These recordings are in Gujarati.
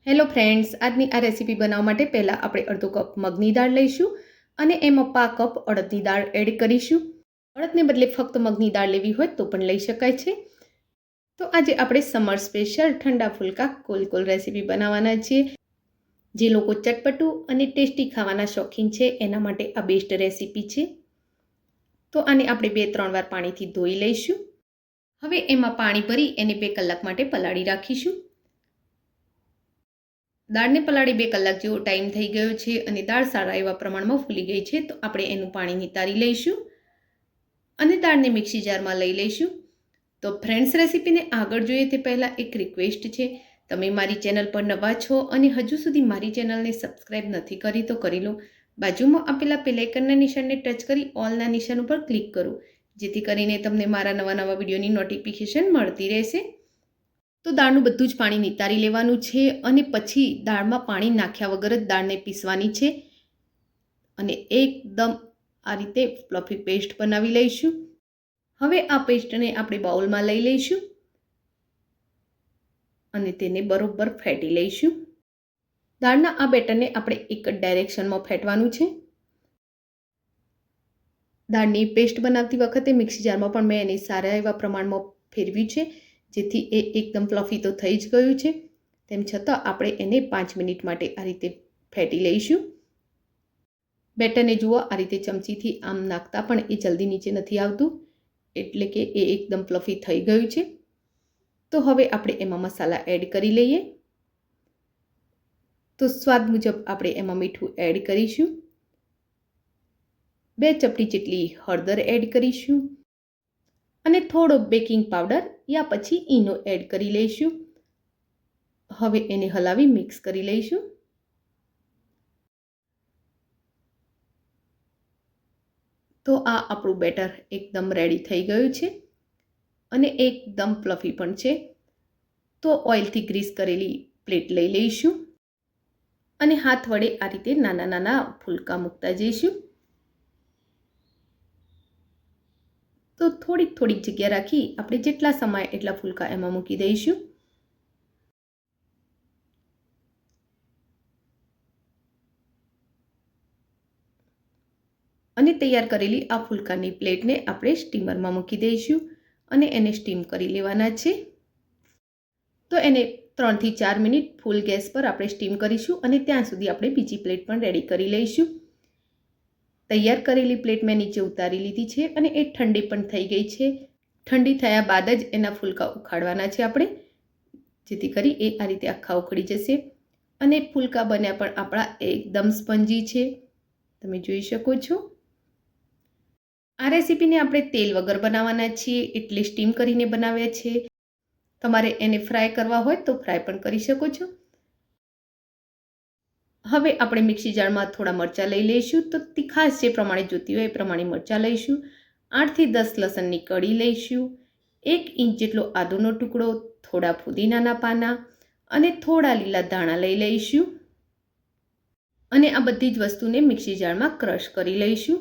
હેલો ફ્રેન્ડ્સ, આજની આ રેસીપી બનાવવા માટે પહેલાં આપણે અડધો કપ મગની દાળ લઈશું અને એમાં પા કપ અડદની દાળ એડ કરીશું. અડદને બદલે ફક્ત મગની દાળ લેવી હોય તો પણ લઈ શકાય છે. તો આજે આપણે સમર સ્પેશિયલ ઠંડા ફુલકા કોલ રેસીપી બનાવવાના છીએ. જે લોકો ચટપટું અને ટેસ્ટી ખાવાના શોખીન છે એના માટે આ બેસ્ટ રેસીપી છે. તો આને આપણે 2-3 વાર પાણીથી ધોઈ લઈશું. હવે એમાં પાણી ભરી એને 2 કલાક માટે પલાળી રાખીશું. દાળને પલાળી 2 કલાક જેવો ટાઈમ થઈ ગયો છે અને દાળ સારા એવા પ્રમાણમાં ફૂલી ગઈ છે. તો આપણે એનું પાણી નિતારી લઈશું અને દાળને મિક્સી જારમાં લઈ લઈશું. તો ફ્રેન્ડ્સ, રેસીપીને આગળ જોઈએ તે પહેલાં એક રિક્વેસ્ટ છે. તમે મારી ચેનલ પર નવા છો અને હજુ સુધી મારી ચેનલને સબસ્ક્રાઈબ નથી કરી તો કરી લો. બાજુમાં આપેલા બેલ આઇકનના નિશાનને ટચ કરી ઓલના નિશાન ઉપર ક્લિક કરો, જેથી કરીને તમને મારા નવા વિડીયોની નોટિફિકેશન મળતી રહેશે. તો દાળનું બધું જ પાણી નિતારી લેવાનું છે અને પછી દાળમાં પાણી નાખ્યા વગર જ દાળને પીસવાની છે અને એકદમ આ રીતે ફ્લફી પેસ્ટ બનાવી લઈશું. હવે આ પેસ્ટને આપણે બાઉલમાં લઈ લઈશું અને તેને બરોબર ફેટી લઈશું. દાળના આ બેટરને આપણે એક જ ડાયરેક્શનમાં ફેટવાનું છે. દાળની પેસ્ટ બનાવતી વખતે મિક્સી જારમાં પણ મેં એને સારા એવા પ્રમાણમાં ફેરવ્યું છે, જેથી એ એકદમ ફ્લફી તો થઈ જ ગયું છે. તેમ છતાં આપણે એને 5 મિનિટ માટે આ રીતે ફેટી લઈશું. બેટરને જુઓ, આ રીતે ચમચીથી આમ નાખતા પણ એ જલ્દી નીચે નથી આવતું, એટલે કે એ એકદમ ફ્લફી થઈ ગયું છે. તો હવે આપણે એમાં મસાલા એડ કરી લઈએ. તો સ્વાદ મુજબ આપણે એમાં મીઠું એડ કરીશું. 2 ચપટી જેટલી હળદર એડ કરીશું અને થોડો બેકિંગ પાવડર યા પછી ઈનો એડ કરી લઈશું. હવે એને હલાવી મિક્સ કરી લઈશું. તો આ આપણું બેટર એકદમ રેડી થઈ ગયું છે અને એકદમ ફ્લફી પણ છે. તો ઓઇલથી ગ્રીસ કરેલી પ્લેટ લઈ લઈશું અને હાથ વડે આ રીતે નાના ફૂલકા મૂકતા જઈશું. તો થોડીક જગ્યા રાખી આપણે જેટલા સમય એટલા ફૂલકા એમાં મૂકી દઈશું. અને તૈયાર કરેલી આ ફૂલકાની પ્લેટને આપણે સ્ટીમરમાં મૂકી દઈશું અને એને સ્ટીમ કરી લેવાના છે. તો એને 3 થી 4 મિનિટ ફૂલ ગેસ પર આપણે સ્ટીમ કરીશું અને ત્યાં સુધી આપણે બીજી પ્લેટ પણ રેડી કરી લઈશું. તૈયાર કરેલી પ્લેટ મેં નીચે ઉતારી લીધી છે અને એ ઠંડી પણ થઈ ગઈ છે. ઠંડી થયા બાદ જ એના ફૂલકા ઉખાડવાના છે આપણે, જેથી કરી એ આ રીતે આખા ઉખડી જશે. અને ફૂલકા બન્યા પણ આપણા એકદમ સ્પંજી છે, તમે જોઈ શકો છો. આ રેસીપીને આપણે તેલ વગર બનાવવાના છીએ, એટલે સ્ટીમ કરીને બનાવ્યા છે. તમારે એને ફ્રાય કરવા હોય તો ફ્રાય પણ કરી શકો છો. હવે આપણે મિક્સી જારમાં થોડા મરચાં લઈ લઈશું. તો તીખાશ જે પ્રમાણે જોતી હોય એ પ્રમાણે મરચાં લઈશું. 8 થી 10 લસણની કળી લઈશું. 1 ઇંચ જેટલો આદુનો ટુકડો, થોડા ફુદીનાના પાના અને થોડા લીલા ધાણા લઈ લઈશું અને આ બધી જ વસ્તુને મિક્સી જારમાં ક્રશ કરી લઈશું.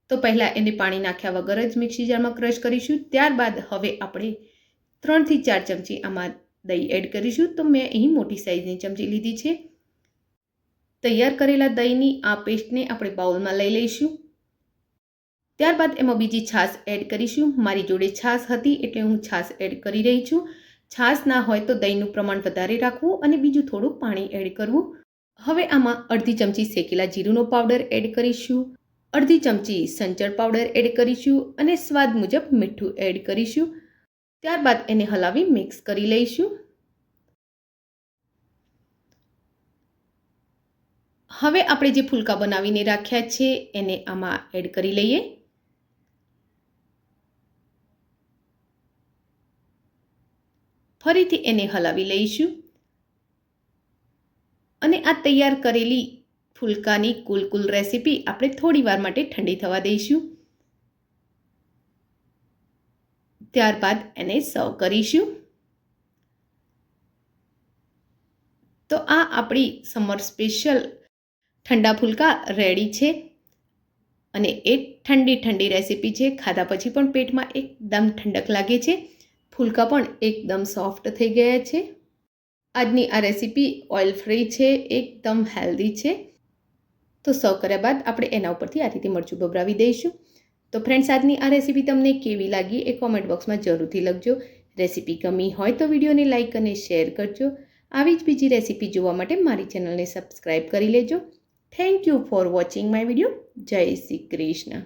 તો પહેલાં એને પાણી નાખ્યા વગર જ મિક્સી જારમાં ક્રશ કરીશું. ત્યારબાદ હવે આપણે 3 થી 4 ચમચી આમાં દહીં એડ કરીશું. તો મેં અહીં મોટી સાઈઝની ચમચી લીધી છે. તૈયાર કરેલા દહીંની આ પેસ્ટને આપણે બાઉલમાં લઈ લઈશું. ત્યારબાદ એમાં બીજી છાશ એડ કરીશું. મારી જોડે છાશ હતી એટલે હું છાશ એડ કરી રહી છું. છાશ ના હોય તો દહીંનું પ્રમાણ વધારે રાખવું અને બીજું થોડું પાણી એડ કરવું. હવે આમાં અડધી ચમચી શેકેલા જીરુંનો પાવડર એડ કરીશું, અડધી ચમચી સંચળ પાવડર એડ કરીશું અને સ્વાદ મુજબ મીઠું એડ કરીશું. ત્યારબાદ એને હલાવી મિક્સ કરી લઈશું. હવે આપણે જે ફૂલકા બનાવીને રાખ્યા છે એને આમાં એડ કરી લઈએ. ફરીથી એને હલાવી લઈશું અને આ તૈયાર કરેલી ફૂલકાની કુલ રેસીપી આપણે થોડી વાર માટે ઠંડી થવા દઈશું. ત્યારબાદ એને સર્વ કરીશું. તો આ આપણી સમર સ્પેશિયલ ઠંડા ફૂલકા રેડી છે અને એ ઠંડી રેસીપી છે. ખાધા પછી પણ પેટમાં એકદમ ઠંડક લાગે છે. ફૂલકા પણ એકદમ સોફ્ટ થઈ ગયા છે. આજની આ રેસીપી ઓઇલ ફ્રી છે, એકદમ હેલ્ધી છે. તો સર્વ કર્યા બાદ આપણે એના ઉપરથી આ રીતે મરચું ભભરાવી દઈશું. તો ફ્રેન્ડ્સ, આજની આ રેસીપી તમને કેવી લાગી એ કોમેન્ટ બોક્સમાં જરૂરથી લખજો. રેસીપી ગમી હોય તો વિડીયોને લાઇક અને શેર કરજો. આવી જ બીજી રેસીપી જોવા માટે મારી ચેનલને સબસ્ક્રાઈબ કરી લેજો. Thank you for watching my video. જય શ્રી કૃષ્ણ.